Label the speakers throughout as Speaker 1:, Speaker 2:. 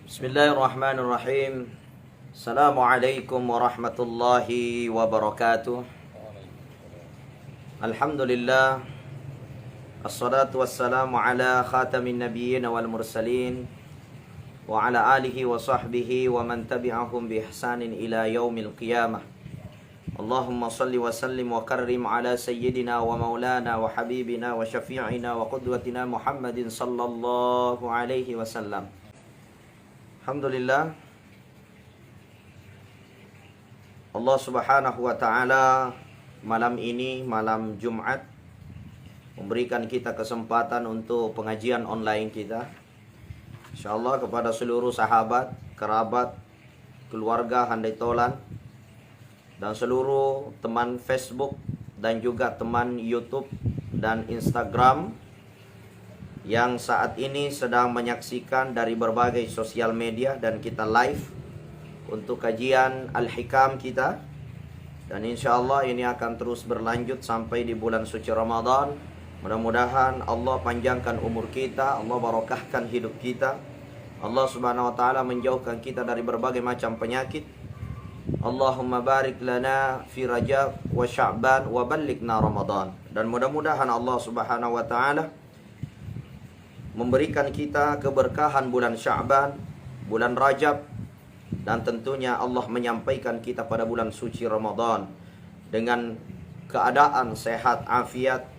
Speaker 1: Bismillahirrahmanirrahim. Assalamualaikum warahmatullahi wabarakatuh. Alhamdulillah. Assalatu wassalamu ala khatamin nabiyyin wal mursalin wa ala alihi wa sahbihi wa man tabi'ahum bi ihsanin ila yaumil qiyamah. Allahumma salli wa sallim wa karrim ala sayyidina wa maulana wa habibina wa syafi'ina wa qudwatina Muhammadin sallallahu alaihi wasallam. Alhamdulillah, Allah subhanahu wa ta'ala malam ini, malam Jumat, memberikan kita kesempatan untuk pengajian online kita. InsyaAllah kepada seluruh sahabat, kerabat, keluarga handai tolan, dan seluruh teman Facebook dan juga teman YouTube dan Instagram yang saat ini sedang menyaksikan dari berbagai sosial media dan kita live untuk kajian Al-Hikam kita. Dan insya Allah ini akan terus berlanjut sampai di bulan suci Ramadan. Mudah-mudahan Allah panjangkan umur kita, Allah barokahkan hidup kita, Allah subhanahu wa ta'ala menjauhkan kita dari berbagai macam penyakit. Allahumma barik lana fi Rajab wa Sya'ban wa ballighna Ramadan. Dan mudah-mudahan Allah subhanahu wa ta'ala memberikan kita keberkahan bulan Sya'ban, bulan Rajab, dan tentunya Allah menyampaikan kita pada bulan suci Ramadan dengan keadaan sehat, afiat,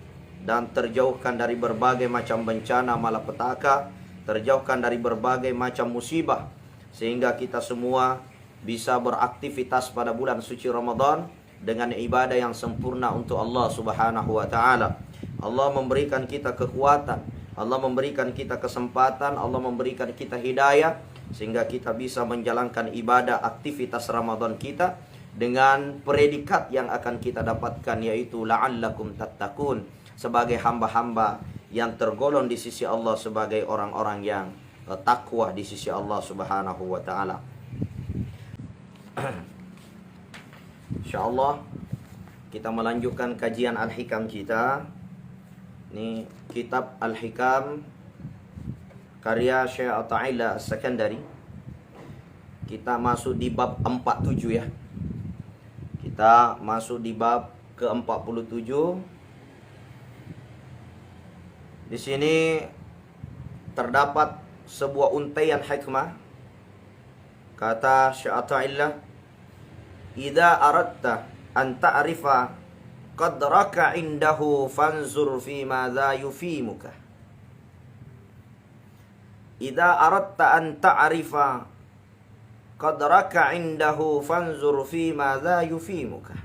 Speaker 1: dan terjauhkan dari berbagai macam bencana malapetaka, terjauhkan dari berbagai macam musibah, sehingga kita semua bisa beraktivitas pada bulan suci Ramadan dengan ibadah yang sempurna untuk Allah subhanahu wa ta'ala. Allah memberikan kita kekuatan, Allah memberikan kita kesempatan, Allah memberikan kita hidayah, sehingga kita bisa menjalankan ibadah aktivitas Ramadan kita dengan predikat yang akan kita dapatkan, yaitu la'allakum tattaqun, sebagai hamba-hamba yang tergolong di sisi Allah sebagai orang-orang yang takwa di sisi Allah subhanahu wa ta'ala. InsyaAllah kita melanjutkan kajian Al-Hikam kita. Ini kitab Al-Hikam karya Syekh Atha'illah As-Sakandari. Kita masuk di bab 47 ya. Kita masuk di bab ke-47. Di sini terdapat sebuah untaian hikmah. Kata Syekh Atha'illah, "Idza aradta an ta'rifa qadraka indahu fanzur fi madza yufimuka." Idza aradta an ta'rifa qadraka indahu fanzur fi madza yufimuka.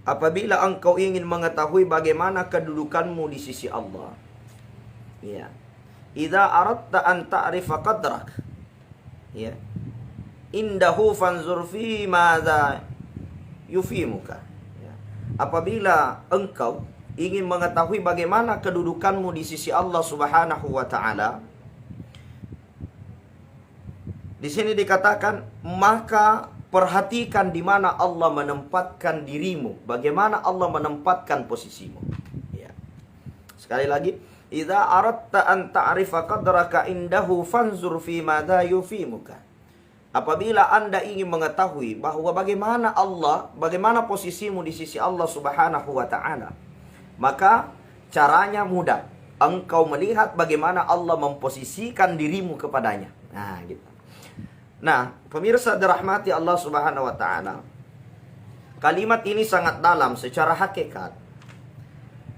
Speaker 1: Apabila engkau ingin mengetahui bagaimana kedudukanmu di sisi Allah, ya. Idza aradta an ta'rifa qadrak, ya. Indahu fanzur fi madza yufimuka. Apabila engkau ingin mengetahui bagaimana kedudukanmu di sisi Allah subhanahu wa ta'ala, di sini dikatakan, maka perhatikan di mana Allah menempatkan dirimu, bagaimana Allah menempatkan posisimu. Ya. Sekali lagi, idza aradta an ta'rifa qadraka indahu fanzur fi madza yufimuka. Apabila Anda ingin mengetahui bahwa bagaimana Allah, bagaimana posisimu di sisi Allah subhanahu wa ta'ala, maka caranya mudah. Engkau melihat bagaimana Allah memposisikan dirimu kepadanya. Nah, gitu. Nah, pemirsa dirahmati Allah subhanahu wa ta'ala, kalimat ini sangat dalam secara hakikat.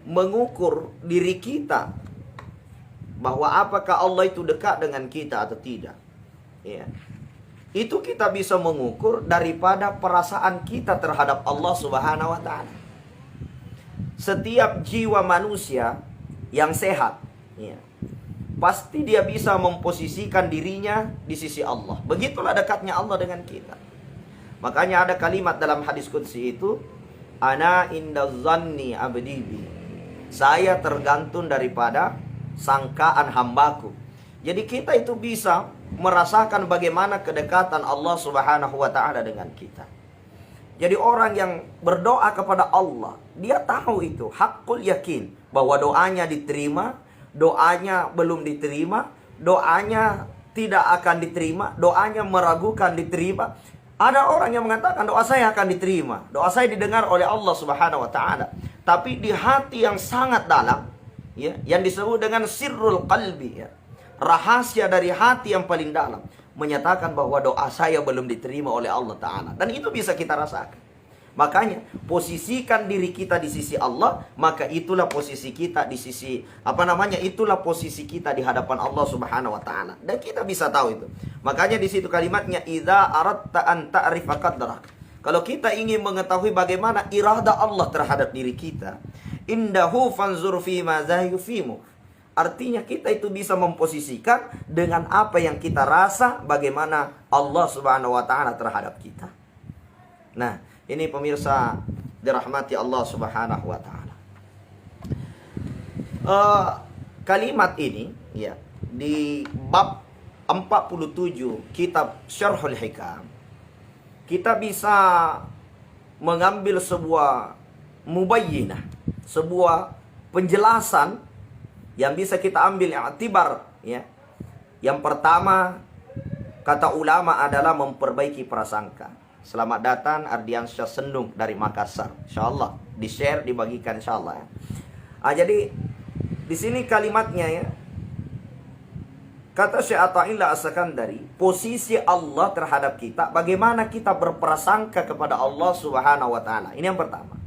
Speaker 1: Mengukur diri kita, bahwa apakah Allah itu dekat dengan kita atau tidak. Ya. Itu kita bisa mengukur daripada perasaan kita terhadap Allah subhanahu wa ta'ala. Setiap jiwa manusia yang sehat, ya, pasti dia bisa memposisikan dirinya di sisi Allah. Begitulah dekatnya Allah dengan kita. Makanya ada kalimat dalam hadis qudsi itu, "Ana inda zanni abdi bi." Saya tergantung daripada sangkaan hambaku. Jadi kita itu bisa merasakan bagaimana kedekatan Allah subhanahu wa ta'ala dengan kita. Jadi orang yang berdoa kepada Allah, dia tahu itu, hakul yakin, bahwa doanya diterima, doanya belum diterima, doanya tidak akan diterima, doanya meragukan diterima. Ada orang yang mengatakan doa saya akan diterima, doa saya didengar oleh Allah Subhanahu wa taala. Tapi di hati yang sangat dalam, ya, yang disebut dengan sirrul qalbi, ya, rahasia dari hati yang paling dalam, menyatakan bahwa doa saya belum diterima oleh Allah taala. Dan itu bisa kita rasakan. Makanya posisikan diri kita di sisi Allah, maka itulah posisi kita di sisi itulah posisi kita di hadapan Allah Subhanahu wa taala. Dan kita bisa tahu itu. Makanya di situ kalimatnya idza aratta an ta'rifa qadrak. Kalau kita ingin mengetahui bagaimana irada Allah terhadap diri kita, indahu fanzur fi ma zahyufimu. Artinya kita itu bisa memposisikan dengan apa yang kita rasa bagaimana Allah Subhanahu wa taala terhadap kita. Nah, ini pemirsa dirahmati Allah Subhanahu wa taala. Kalimat ini, ya, di bab 47 kitab Syarhul Hikam, kita bisa mengambil sebuah mubayyinah, sebuah penjelasan yang bisa kita ambil i'tibar, ya. Yang pertama, kata ulama adalah memperbaiki prasangka. Selamat datang Ardiansyah Sendung dari Makassar. InsyaAllah di-share, dibagikan insyaAllah, ya. Jadi di sini kalimatnya, ya. Kata Syekh Athaillah As-Sakandari, posisi Allah terhadap kita, bagaimana kita berprasangka kepada Allah Subhanahu wa taala. Ini yang pertama.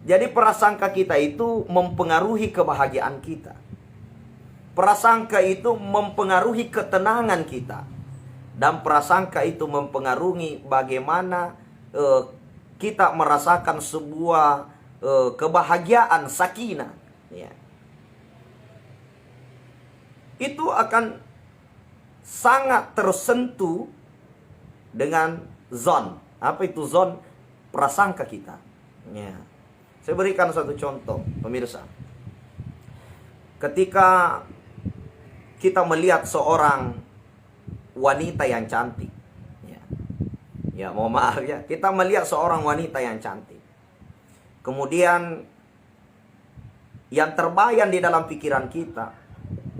Speaker 1: Jadi prasangka kita itu mempengaruhi kebahagiaan kita. Prasangka itu mempengaruhi ketenangan kita. Dan prasangka itu mempengaruhi bagaimana kita merasakan sebuah kebahagiaan, sakinah, ya. Itu akan sangat tersentuh dengan zon. Apa itu zon? Prasangka kita, ya. Saya berikan satu contoh, pemirsa. Ketika kita melihat seorang wanita yang cantik, ya, mohon maaf, ya, kita melihat seorang wanita yang cantik, kemudian yang terbayang di dalam pikiran kita,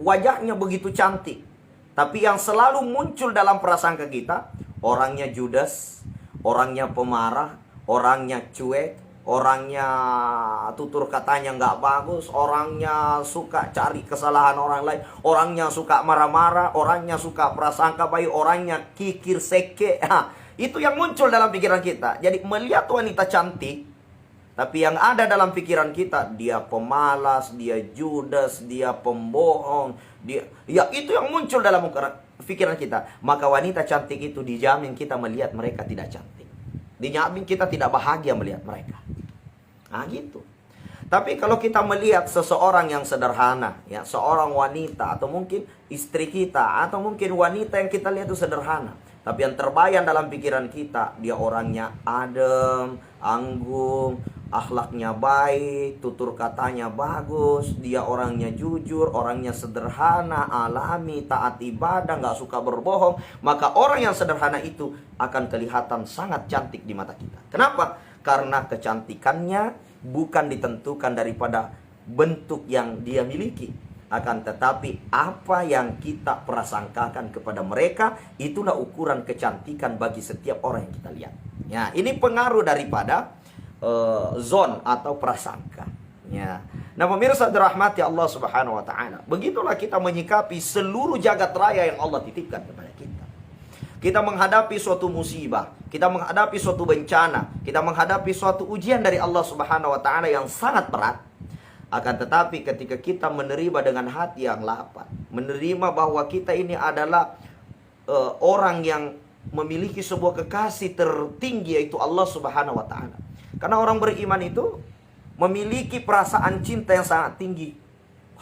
Speaker 1: wajahnya begitu cantik, tapi yang selalu muncul dalam prasangka kita, orangnya judes, orangnya pemarah, orangnya cuek, orangnya tutur katanya nggak bagus, orangnya suka cari kesalahan orang lain, orangnya suka marah-marah, orangnya suka prasangka baik, orangnya kikir seke. Itu yang muncul dalam pikiran kita. Jadi melihat wanita cantik, tapi yang ada dalam pikiran kita, dia pemalas, dia judes, dia pembohong, ya itu yang muncul dalam pikiran kita. Maka wanita cantik itu dijamin kita melihat mereka tidak cantik. Dijamin kita tidak bahagia melihat mereka. Nah gitu. Tapi kalau kita melihat seseorang yang sederhana, ya, seorang wanita atau mungkin istri kita atau mungkin wanita yang kita lihat itu sederhana, tapi yang terbayang dalam pikiran kita, dia orangnya adem, anggun, akhlaknya baik, tutur katanya bagus, dia orangnya jujur, orangnya sederhana, alami, taat ibadah, nggak suka berbohong, maka orang yang sederhana itu akan kelihatan sangat cantik di mata kita. Kenapa? Karena kecantikannya bukan ditentukan daripada bentuk yang dia miliki, akan tetapi apa yang kita prasangkakan kepada mereka, itulah ukuran kecantikan bagi setiap orang yang kita lihat. Ya, ini pengaruh daripada zon atau prasangka. Ya. Nah, pemirsa dirahmati Allah Subhanahu wa taala, begitulah kita menyikapi seluruh jagat raya yang Allah titipkan kepada kita. Kita menghadapi suatu musibah, kita menghadapi suatu bencana, kita menghadapi suatu ujian dari Allah Subhanahu wa taala yang sangat berat. Akan tetapi ketika kita menerima dengan hati yang lapang, menerima bahwa kita ini adalah orang yang memiliki sebuah kekasih tertinggi, yaitu Allah Subhanahu wa taala. Karena orang beriman itu memiliki perasaan cinta yang sangat tinggi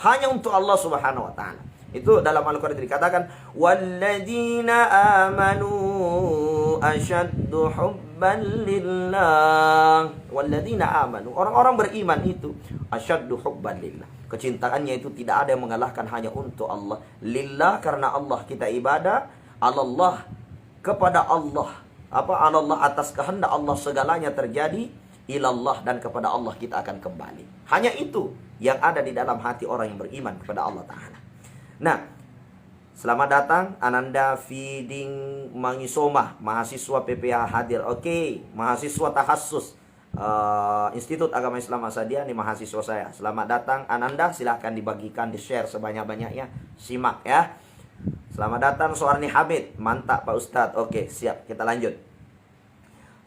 Speaker 1: hanya untuk Allah Subhanahu wa taala. Itu dalam Al-Qur'an dikatakan walladzina amanu asyaddu hubban lillah. Walladzina amanu, orang-orang beriman itu asyaddu hubban lillah. Kecintaannya itu tidak ada yang mengalahkan hanya untuk Allah. Lillah karena Allah kita ibadah, Allah kepada Allah. Allah atas kehendak Allah segalanya terjadi, ilallah dan kepada Allah kita akan kembali. Hanya itu yang ada di dalam hati orang yang beriman kepada Allah Ta'ala. Nah, Selamat datang Ananda Feeding Mangisoma, mahasiswa PPH hadir. Oke, mahasiswa tahassus Institut Agama Islam Asadiah, ini mahasiswa saya. Selamat datang Ananda, silahkan dibagikan, di-share sebanyak-banyaknya. Simak ya. Selamat datang Suarni Hamid. Mantap Pak Ustadz. Oke, siap, kita lanjut.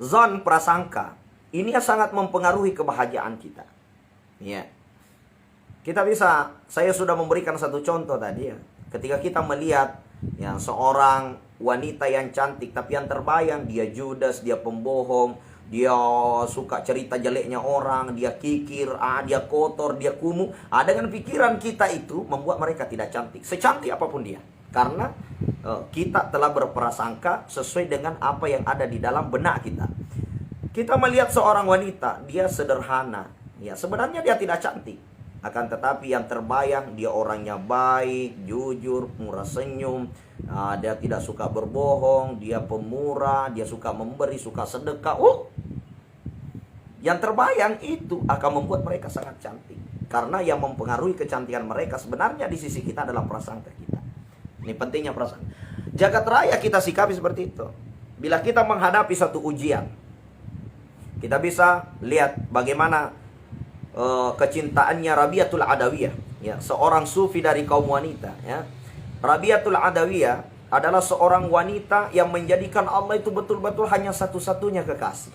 Speaker 1: Zon, prasangka, ini sangat mempengaruhi kebahagiaan kita. Ya. Kita bisa, saya sudah memberikan satu contoh tadi ya. Ketika kita melihat ya, seorang wanita yang cantik tapi yang terbayang dia judes, dia pembohong, dia suka cerita jeleknya orang, dia kikir, dia kotor, dia kumuh. Dengan pikiran kita itu membuat mereka tidak cantik, secantik apapun dia. Karena kita telah berprasangka sesuai dengan apa yang ada di dalam benak kita. Kita melihat seorang wanita, dia sederhana, ya sebenarnya dia tidak cantik. Akan tetapi yang terbayang dia orangnya baik, jujur, murah senyum, dia tidak suka berbohong, dia pemurah, dia suka memberi, suka sedekah. Yang terbayang itu akan membuat mereka sangat cantik. Karena yang mempengaruhi kecantikan mereka sebenarnya di sisi kita adalah prasangka kita. Ini pentingnya prasangka. Jagat raya kita sikapi seperti itu. Bila kita menghadapi satu ujian, kita bisa lihat bagaimana kecintaannya Rabiatul Adawiyah, ya, seorang sufi dari kaum wanita, ya. Rabiatul Adawiyah adalah seorang wanita yang menjadikan Allah itu betul-betul hanya satu-satunya kekasih.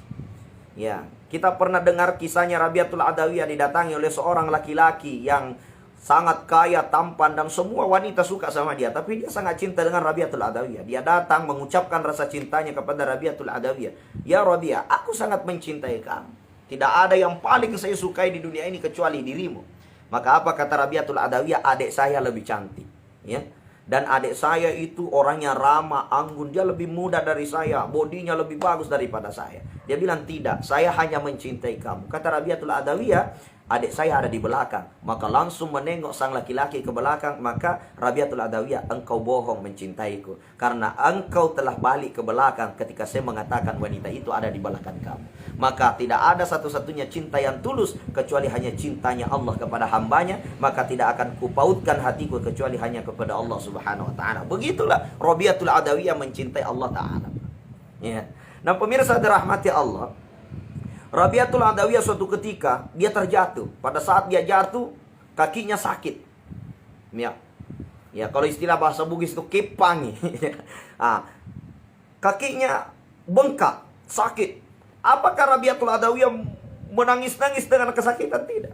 Speaker 1: Ya, kita pernah dengar kisahnya Rabiatul Adawiyah didatangi oleh seorang laki-laki yang sangat kaya, tampan, dan semua wanita suka sama dia. Tapi dia sangat cinta dengan Rabiatul Adawiyah. Dia datang mengucapkan rasa cintanya kepada Rabiatul Adawiyah. Ya Rabiah, aku sangat mencintai kamu. Tidak ada yang paling saya sukai di dunia ini kecuali dirimu. Maka apa kata Rabiatul Adawiyah? Adik saya lebih cantik, ya. Dan adik saya itu orangnya ramah, anggun. Dia lebih muda dari saya, bodinya lebih bagus daripada saya. Dia bilang tidak, saya hanya mencintai kamu. Kata Rabiatul Adawiyah, adik saya ada di belakang. Maka langsung menengok sang laki-laki ke belakang. Maka Rabiatul Adawiyah, engkau bohong mencintaiku. Karena engkau telah balik ke belakang ketika saya mengatakan wanita itu ada di belakang kamu. Maka tidak ada satu-satunya cinta yang tulus kecuali hanya cintanya Allah kepada hambanya. Maka tidak akan kupautkan hatiku kecuali hanya kepada Allah Subhanahu wa ta'ala. Begitulah Rabiatul Adawiyah mencintai Allah ta'ala, ya. Nah pemirsa dirahmati Allah, Rabiatul Adawiyah suatu ketika dia terjatuh. Pada saat dia jatuh, kakinya sakit. Ya, kalau istilah bahasa Bugis itu kepangi. Kakinya bengkak, sakit. Apakah Rabiatul Adawiyah menangis-nangis dengan kesakitan? Tidak.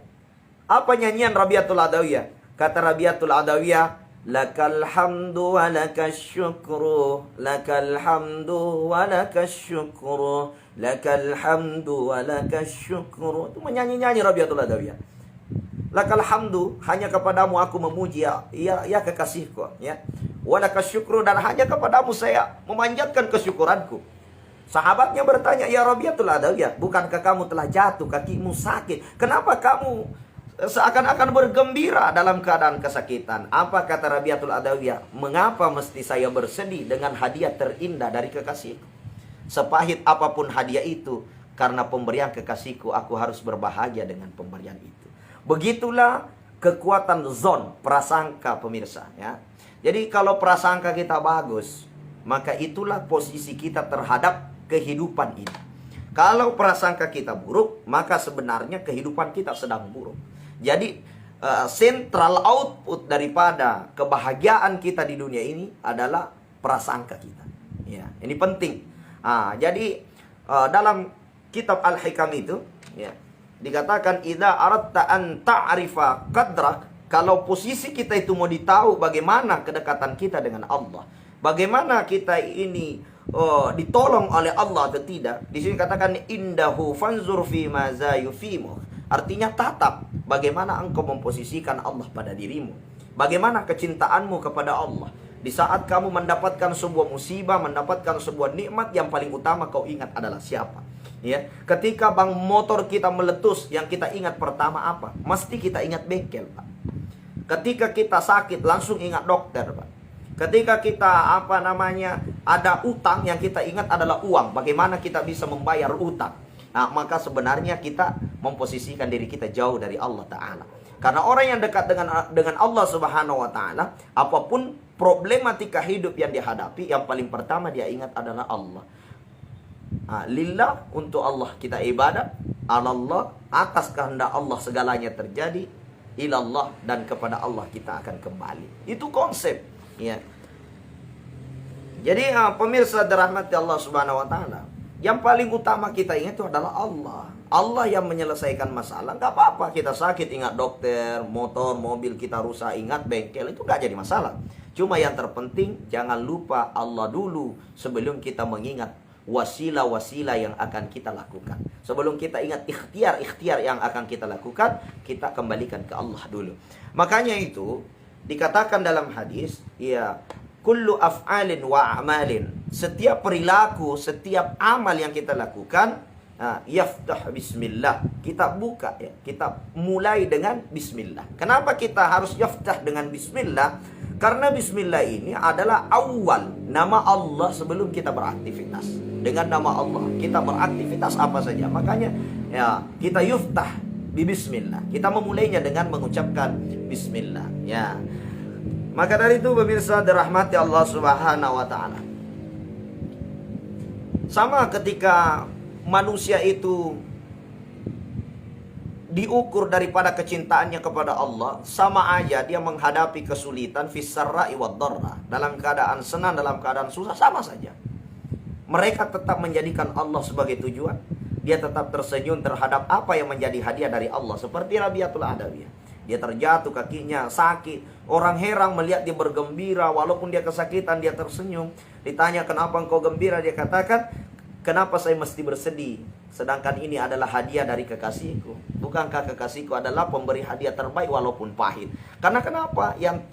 Speaker 1: Apa nyanyian Rabiatul Adawiyah? Kata Rabiatul Adawiyah, lakal hamdu wa lakas syukru, lakal hamdu wa lakas syukru, lakal hamdu wa lakas syukru. Itu menyanyi-nyanyi Rabiatul Adawiyah. Lakal hamdu, hanya kepadamu aku memuji, ya kekasihku, ya. Wa lakas syukru, dan hanya kepadamu saya memanjatkan kesyukuranku. Sahabatnya bertanya, ya Rabiatul Adawiyah, bukankah kamu telah jatuh, kakimu sakit? Kenapa kamu seakan-akan bergembira dalam keadaan kesakitan? Apa kata Rabiatul Adawiyah? Mengapa mesti saya bersedih dengan hadiah terindah dari kekasihku? Sepahit apapun hadiah itu, karena pemberian kekasihku, aku harus berbahagia dengan pemberian itu. Begitulah kekuatan zon, prasangka pemirsa, ya. Jadi kalau prasangka kita bagus, maka itulah posisi kita terhadap kehidupan ini. Kalau prasangka kita buruk, maka sebenarnya kehidupan kita sedang buruk. Jadi central output daripada kebahagiaan kita di dunia ini adalah prasangka kita. Ya, ini penting. Jadi dalam kitab Al-Hikam itu, ya, dikatakan idza aradta an ta'rifa qadrak, kalau posisi kita itu mau ditahu bagaimana kedekatan kita dengan Allah, bagaimana kita ini ditolong oleh Allah atau tidak. Di sini katakan indahu fanzur fi ma za yufimu. Artinya tatap bagaimana engkau memposisikan Allah pada dirimu. Bagaimana kecintaanmu kepada Allah. Di saat kamu mendapatkan sebuah musibah, mendapatkan sebuah nikmat, yang paling utama kau ingat adalah siapa? Ya, ketika bang motor kita meletus, yang kita ingat pertama apa? Mesti kita ingat bengkel, Pak. Ketika kita sakit, langsung ingat dokter, Pak. Ketika kita ada utang, yang kita ingat adalah uang. Bagaimana kita bisa membayar utang? Nah, maka sebenarnya kita memposisikan diri kita jauh dari Allah Ta'ala. Karena orang yang dekat dengan Allah Subhanahu Wa Ta'ala, apapun problematika hidup yang dihadapi, yang paling pertama dia ingat adalah Allah. Lillah, untuk Allah kita ibadat, alallah, atas kehendak Allah segalanya terjadi, ilallah, dan kepada Allah kita akan kembali. Itu konsep, ya. Jadi pemirsa dirahmati Allah Subhanahu wa taala, yang paling utama kita ingat itu adalah Allah. Allah yang menyelesaikan masalah. Gak apa-apa kita sakit ingat dokter, motor, mobil kita rusak ingat bengkel, itu gak jadi masalah. Cuma yang terpenting jangan lupa Allah dulu sebelum kita mengingat wasilah-wasilah yang akan kita lakukan. Sebelum kita ingat ikhtiar-ikhtiar yang akan kita lakukan, kita kembalikan ke Allah dulu. Makanya itu dikatakan dalam hadis, ya, kullu af'alin wa a'malin, setiap perilaku, setiap amal yang kita lakukan, yaftah bismillah, kita buka, ya, kita mulai dengan bismillah. Kenapa kita harus yaftah dengan bismillah? Karena bismillah ini adalah awal nama Allah sebelum kita beraktivitas. Dengan nama Allah kita beraktivitas apa saja. Makanya ya, kita yuftah bi bismillah. Kita memulainya dengan mengucapkan bismillah, ya. Maka dari itu pemirsa dirahmati Allah Subhanahu wa taala, sama ketika manusia itu diukur daripada kecintaannya kepada Allah, sama aja dia menghadapi kesulitan fis-sarra'i wad-dharra, dalam keadaan senang, dalam keadaan susah, sama saja. Mereka tetap menjadikan Allah sebagai tujuan. Dia tetap tersenyum terhadap apa yang menjadi hadiah dari Allah. Seperti Rabi'atul Adawiyah, dia terjatuh, kakinya sakit, orang heran melihat dia bergembira, walaupun dia kesakitan dia tersenyum. Ditanya kenapa engkau gembira, dia katakan, kenapa saya mesti bersedih? Sedangkan ini adalah hadiah dari kekasihku. Bukankah kekasihku adalah pemberi hadiah terbaik walaupun pahit? Karena kenapa? Yang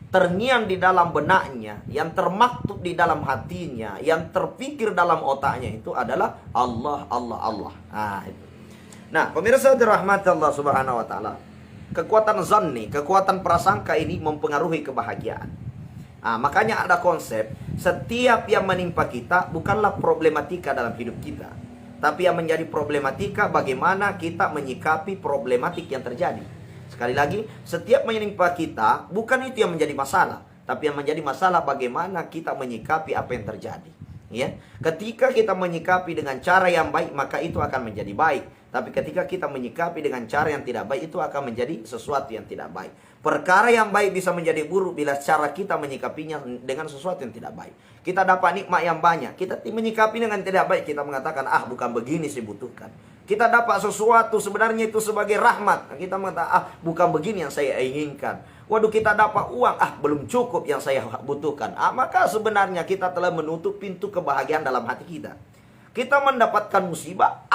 Speaker 1: terngiang di dalam benaknya, yang termaktub di dalam hatinya, yang terpikir dalam otaknya itu adalah Allah, Allah, Allah. Nah, pemirsa dirahmati Allah Subhanahu wa taala, kekuatan zanni, kekuatan prasangka ini mempengaruhi kebahagiaan. Makanya ada konsep, setiap yang menimpa kita bukanlah problematika dalam hidup kita, tapi yang menjadi problematika bagaimana kita menyikapi problematik yang terjadi. Sekali lagi, setiap menimpa kita bukan itu yang menjadi masalah, tapi yang menjadi masalah bagaimana kita menyikapi apa yang terjadi. Ya, ketika kita menyikapi dengan cara yang baik, maka itu akan menjadi baik. Tapi ketika kita menyikapi dengan cara yang tidak baik, itu akan menjadi sesuatu yang tidak baik. Perkara yang baik bisa menjadi buruk bila cara kita menyikapinya dengan sesuatu yang tidak baik. Kita dapat nikmat yang banyak, kita menyikapi dengan tidak baik, kita mengatakan, bukan begini saya butuhkan. Kita dapat sesuatu sebenarnya itu sebagai rahmat, kita mengatakan, bukan begini yang saya inginkan. Waduh, kita dapat uang, belum cukup yang saya butuhkan. Maka sebenarnya kita telah menutup pintu kebahagiaan dalam hati kita. Kita mendapatkan musibah,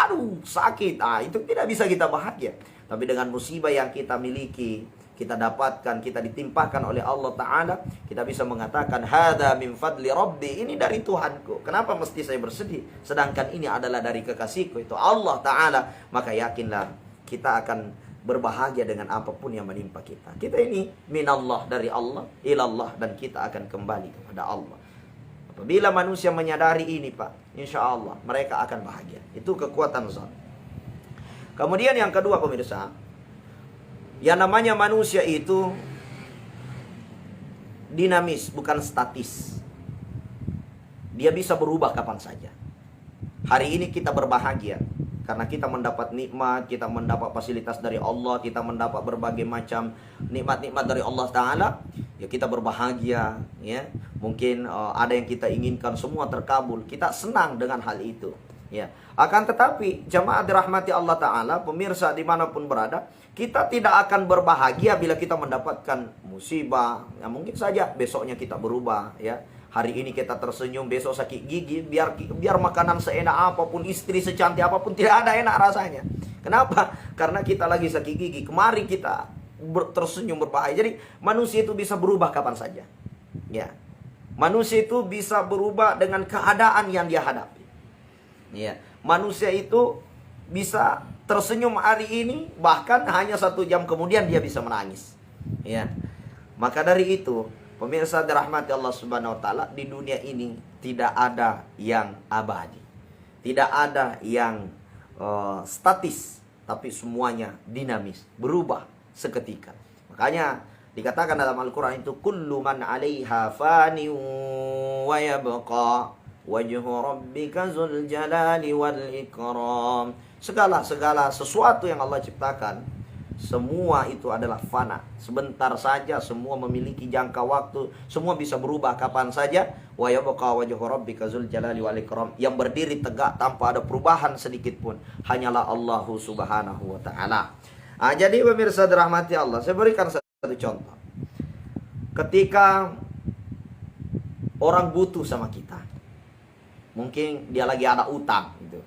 Speaker 1: sakit, itu tidak bisa kita bahagia. Tapi dengan musibah yang kita miliki, kita dapatkan, kita ditimpakan oleh Allah Ta'ala, kita bisa mengatakan, hadza min fadli Rabbi, ini dari Tuhanku. Kenapa mesti saya bersedih? Sedangkan ini adalah dari kekasihku, itu Allah Ta'ala. Maka yakinlah, kita akan berbahagia dengan apapun yang menimpa kita. Kita ini minallah, dari Allah, ilallah, dan kita akan kembali kepada Allah. Apabila manusia menyadari ini, Pak, insya Allah mereka akan bahagia. Itu kekuatan zat. Kemudian yang kedua pemirsa, yang namanya manusia itu dinamis, bukan statis. Dia bisa berubah kapan saja. Hari ini kita berbahagia karena kita mendapat nikmat, kita mendapat fasilitas dari Allah, kita mendapat berbagai macam nikmat-nikmat dari Allah Ta'ala. Ya, kita berbahagia, ya. Mungkin ada yang kita inginkan semua terkabul. Kita senang dengan hal itu, ya. Akan tetapi jamaah dirahmati Allah Ta'ala, pemirsa dimanapun berada, kita tidak akan berbahagia bila kita mendapatkan musibah. Ya, mungkin saja besoknya kita berubah, ya. Hari ini kita tersenyum, besok sakit gigi, biar makanan seenak apapun, istri secantik apapun, tidak ada enak rasanya. Kenapa? Karena kita lagi sakit gigi. Kemarin kita tersenyum berbahaya. Jadi manusia itu bisa berubah kapan saja, ya. Manusia itu bisa berubah dengan keadaan yang dia hadapi, ya. Manusia itu bisa tersenyum hari ini, bahkan hanya 1 jam kemudian dia bisa menangis, ya. Maka dari itu, pemirsa dirahmati Allah Subhanahu wa taala, di dunia ini tidak ada yang abadi, tidak ada yang statis, tapi semuanya dinamis, berubah seketika. Makanya Dikatakan dalam Al-Quran itu, kullu man 'alaiha fani wa yabqa wajhu rabbika dzul jalali wal ikram. Segala sesuatu yang Allah ciptakan, semua itu adalah fana. Sebentar saja, semua memiliki jangka waktu, semua bisa berubah kapan saja. Wa yabqa wajhu rabbika dzul jalali wal ikram. Yang berdiri tegak tanpa ada perubahan sedikit pun hanyalah Allah Subhanahu wa taala. Jadi pemirsa dirahmati Allah, saya berikan satu contoh. Ketika orang butuh sama kita, mungkin dia lagi ada utang gitu.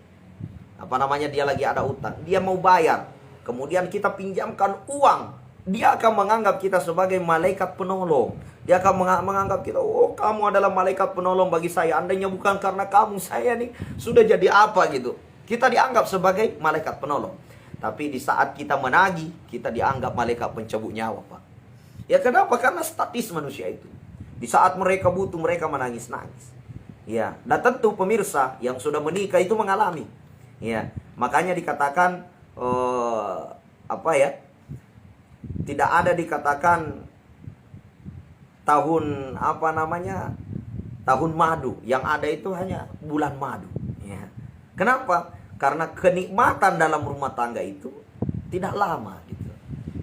Speaker 1: Dia lagi ada utang, dia mau bayar. Kemudian kita pinjamkan uang, dia akan menganggap kita sebagai malaikat penolong. Dia akan menganggap kita, oh kamu adalah malaikat penolong bagi saya. Andainya bukan karena kamu, saya nih sudah jadi apa gitu. Kita dianggap sebagai malaikat penolong. Tapi di saat kita menagih, kita dianggap malaikat pencabut nyawa, Pak. Ya kenapa? Karena statis manusia itu. Di saat mereka butuh, mereka menangis-nangis. Ya, dan tentu pemirsa yang sudah menikah itu mengalami. Ya, makanya dikatakan tidak ada dikatakan tahun tahun madu. Yang ada itu hanya bulan madu. Ya. Kenapa? Karena kenikmatan dalam rumah tangga itu tidak lama gitu.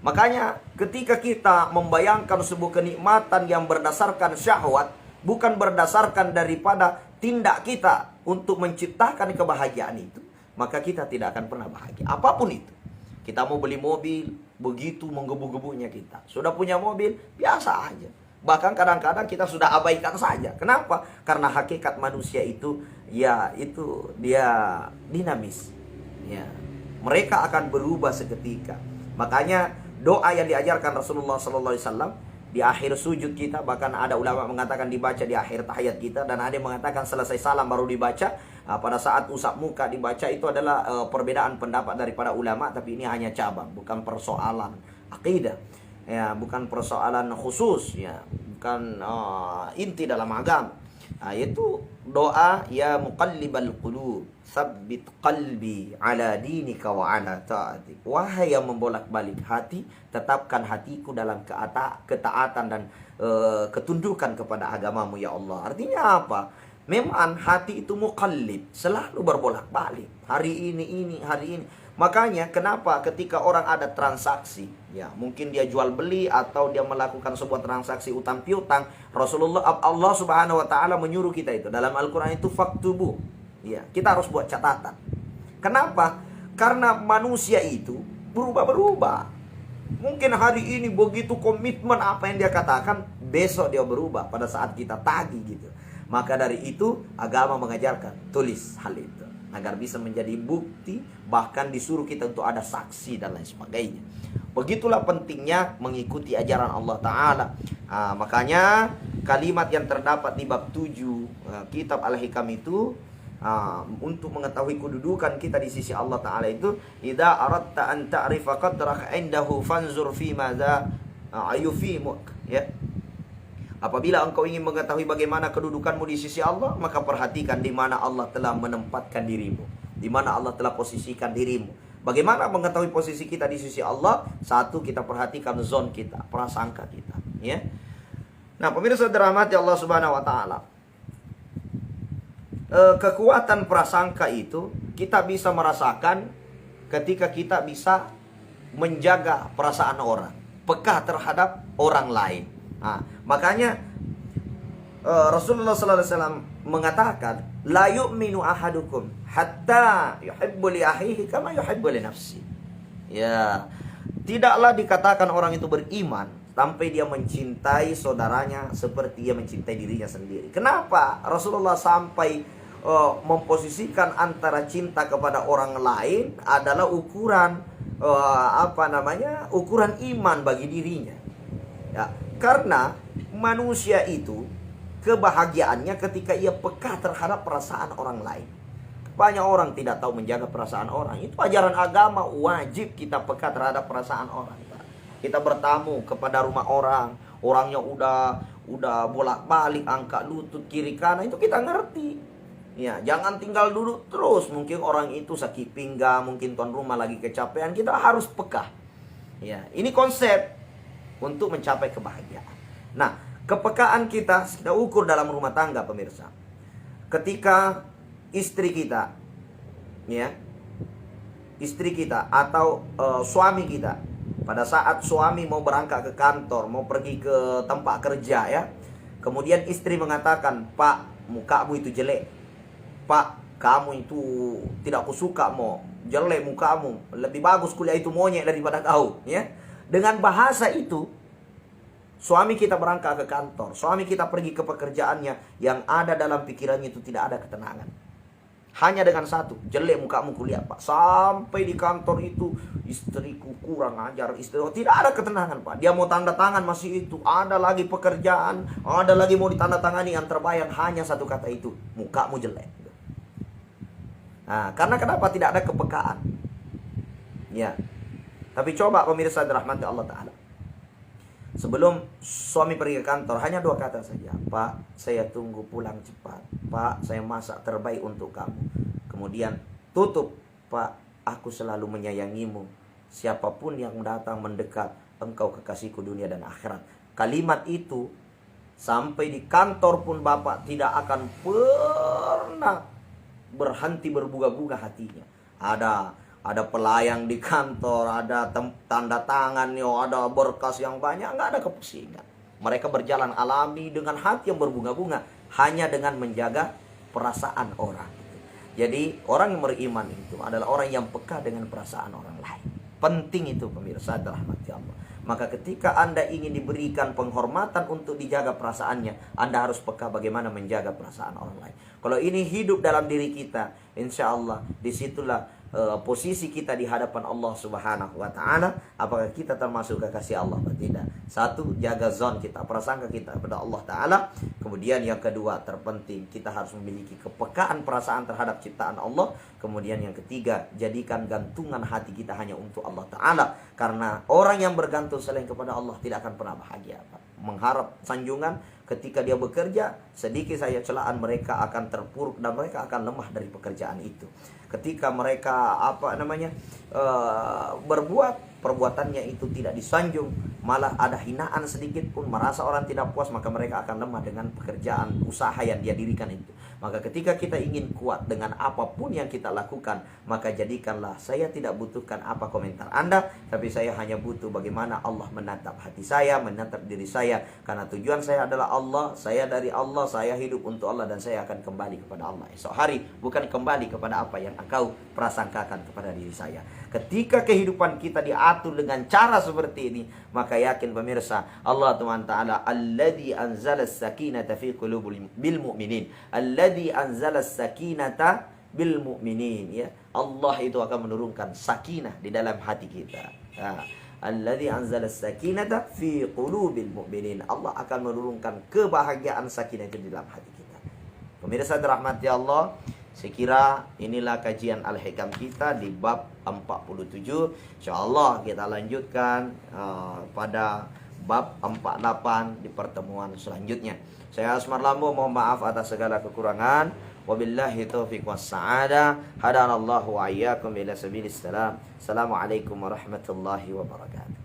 Speaker 1: Makanya ketika kita membayangkan sebuah kenikmatan yang berdasarkan syahwat, bukan berdasarkan daripada tindak kita untuk menciptakan kebahagiaan itu, maka kita tidak akan pernah bahagia. Apapun itu. Kita mau beli mobil, begitu menggebu-gebunya kita. Sudah punya mobil, biasa aja. Bahkan kadang-kadang kita sudah abaikan saja. Kenapa? Karena hakikat manusia itu, ya itu dia dinamis. Ya, mereka akan berubah seketika. Makanya doa yang diajarkan Rasulullah SAW di akhir sujud kita, bahkan ada ulama mengatakan dibaca di akhir tahiyat kita, dan ada yang mengatakan selesai salam baru dibaca. Pada saat usap muka dibaca, itu adalah perbedaan pendapat daripada ulama, tapi ini hanya cabang, bukan persoalan akidah, ya, bukan persoalan khusus, ya, bukan inti dalam agama. Yaitu doa, ya muqallibal qulub tsabbit qalbi ala dinika wa ala ta'atik. Wahai yang membolak-balik hati, tetapkan hatiku dalam ketaatan dan ketundukan kepada agamamu ya Allah. Artinya apa? Memang hati itu muqallib, selalu berbolak-balik. Hari ini, hari ini. Makanya kenapa ketika orang ada transaksi, ya mungkin dia jual beli atau dia melakukan sebuah transaksi utang piutang, Allah Subhanahu wa taala menyuruh kita itu dalam Al-Qur'an itu faktubu. Ya, kita harus buat catatan. Kenapa? Karena manusia itu berubah-berubah. Mungkin hari ini begitu komitmen apa yang dia katakan, besok dia berubah pada saat kita tagih gitu. Maka dari itu agama mengajarkan tulis hal itu agar bisa menjadi bukti, bahkan disuruh kita untuk ada saksi dan lain sebagainya. Begitulah pentingnya mengikuti ajaran Allah Ta'ala. Makanya kalimat yang terdapat di bab 7 kitab Al-Hikam itu, untuk mengetahui kedudukan kita di sisi Allah Ta'ala itu, idza aradta an ta'rifa qadraka indahu fanzur fi madza ayufimuk, ya. Apabila engkau ingin mengetahui bagaimana kedudukanmu di sisi Allah, maka perhatikan di mana Allah telah menempatkan dirimu, di mana Allah telah posisikan dirimu. Bagaimana mengetahui posisi kita di sisi Allah? Satu, kita perhatikan zon kita, prasangka kita, ya. Nah, pemirsa dirahmati Allah Subhanahu wa taala. Kekuatan prasangka itu kita bisa merasakan ketika kita bisa menjaga perasaan orang, peka terhadap orang lain. Makanya Rasulullah SAW mengatakan, la yu'minu ahadukum hatta yuhibbu li akhihi kama yuhibbu li nafsi. Ya, tidaklah dikatakan orang itu beriman sampai dia mencintai saudaranya seperti dia mencintai dirinya sendiri. Kenapa Rasulullah sampai memposisikan antara cinta kepada orang lain adalah ukuran ukuran iman bagi dirinya. Ya, karena manusia itu kebahagiaannya ketika ia peka terhadap perasaan orang lain. Banyak orang tidak tahu menjaga perasaan orang. Itu ajaran agama, wajib kita peka terhadap perasaan orang. Kita bertamu kepada rumah orang, orangnya udah bolak-balik angkat lutut kiri kanan, itu kita ngerti. Ya, jangan tinggal duduk terus. Mungkin orang itu sakit pinggang, mungkin tuan rumah lagi kecapean, kita harus peka. Ya, ini konsep untuk mencapai kebahagiaan. Nah, kepekaan kita ukur dalam rumah tangga, pemirsa. Ketika istri kita, ya, istri kita atau suami kita, pada saat suami mau berangkat ke kantor, mau pergi ke tempat kerja, ya, kemudian istri mengatakan, "Pak, mukamu itu jelek. Pak, kamu itu tidak kusuka, mau jelek mukamu. Lebih bagus kuliah itu monyet daripada kau." Ya, dengan bahasa itu, suami kita berangkat ke kantor, suami kita pergi ke pekerjaannya, yang ada dalam pikirannya itu tidak ada ketenangan. Hanya dengan satu, jelek mukamu kuliah, Pak. Sampai di kantor itu, istriku kurang ajar, tidak ada ketenangan, Pak. Dia mau tanda tangan masih itu, ada lagi pekerjaan, ada lagi mau ditandatangani, yang terbayang hanya satu kata itu, mukamu jelek. Nah, karena kenapa tidak ada kepekaan? Ya. Tapi coba pemirsa dirahmati Allah Ta'ala. Sebelum suami pergi ke kantor, hanya 2 kata saja. "Pak, saya tunggu pulang cepat. Pak, saya masak terbaik untuk kamu." Kemudian tutup, "Pak, aku selalu menyayangimu. Siapapun yang datang mendekat, engkau kekasihku dunia dan akhirat." Kalimat itu sampai di kantor pun Bapak tidak akan pernah berhenti berbunga-bunga hatinya. Ada pelayan di kantor, ada tanda tangan, ada berkas yang banyak, nggak ada kepusingan. Mereka berjalan alami dengan hati yang berbunga-bunga, hanya dengan menjaga perasaan orang. Jadi orang yang beriman itu adalah orang yang peka dengan perasaan orang lain. Penting itu, pemirsa dirahmati Allah. Maka ketika Anda ingin diberikan penghormatan untuk dijaga perasaannya, Anda harus peka bagaimana menjaga perasaan orang lain. Kalau ini hidup dalam diri kita, insya Allah disitulah posisi kita di hadapan Allah Subhanahu wa Ta'ala. Apakah kita termasuk kekasih Allah atau tidak? Satu, jaga zon kita, prasangka kita kepada Allah Ta'ala. Kemudian yang kedua, terpenting, kita harus memiliki kepekaan perasaan terhadap ciptaan Allah. Kemudian yang ketiga, jadikan gantungan hati kita hanya untuk Allah Ta'ala. Karena orang yang bergantung selain kepada Allah tidak akan pernah bahagia, Pak. Mengharap sanjungan, ketika dia bekerja, sedikit saja celaan mereka akan terpuruk dan mereka akan lemah dari pekerjaan itu. Ketika mereka berbuat perbuatannya itu tidak disanjung, malah ada hinaan sedikit pun, merasa orang tidak puas, maka mereka akan lemah dengan pekerjaan usaha yang dia dirikan itu. Maka ketika kita ingin kuat dengan apapun yang kita lakukan, maka jadikanlah, saya tidak butuhkan apa komentar Anda, tapi saya hanya butuh bagaimana Allah menatap hati saya, menatap diri saya. Karena tujuan saya adalah Allah, saya dari Allah, saya hidup untuk Allah, dan saya akan kembali kepada Allah esok hari, bukan kembali kepada apa yang engkau prasangkakan kepada diri saya. Ketika kehidupan kita diatur dengan cara seperti ini, maka yakin pemirsa, Allah Ta'ala, alladzi anzala as-sakinata fi qulubil mu'minin, alladzi anzala as-sakinata bil mu'minin, ya. Allah itu akan menurunkan sakinah di dalam hati kita. Alladzi anzala as-sakinata fi qulubil mu'minin. Allah akan menurunkan kebahagiaan sakinah itu di dalam hati kita. Pemirsa dirahmati Allah, saya kira inilah kajian Al-Hikam kita di bab 47. InsyaAllah kita lanjutkan pada bab 48 di pertemuan selanjutnya. Saya Asmar Lambo, mohon maaf atas segala kekurangan. Wabillahi taufiq wassa'adah. Hadanallahu wa iyyakum ila sabilis salam. Assalamualaikum warahmatullahi wabarakatuh.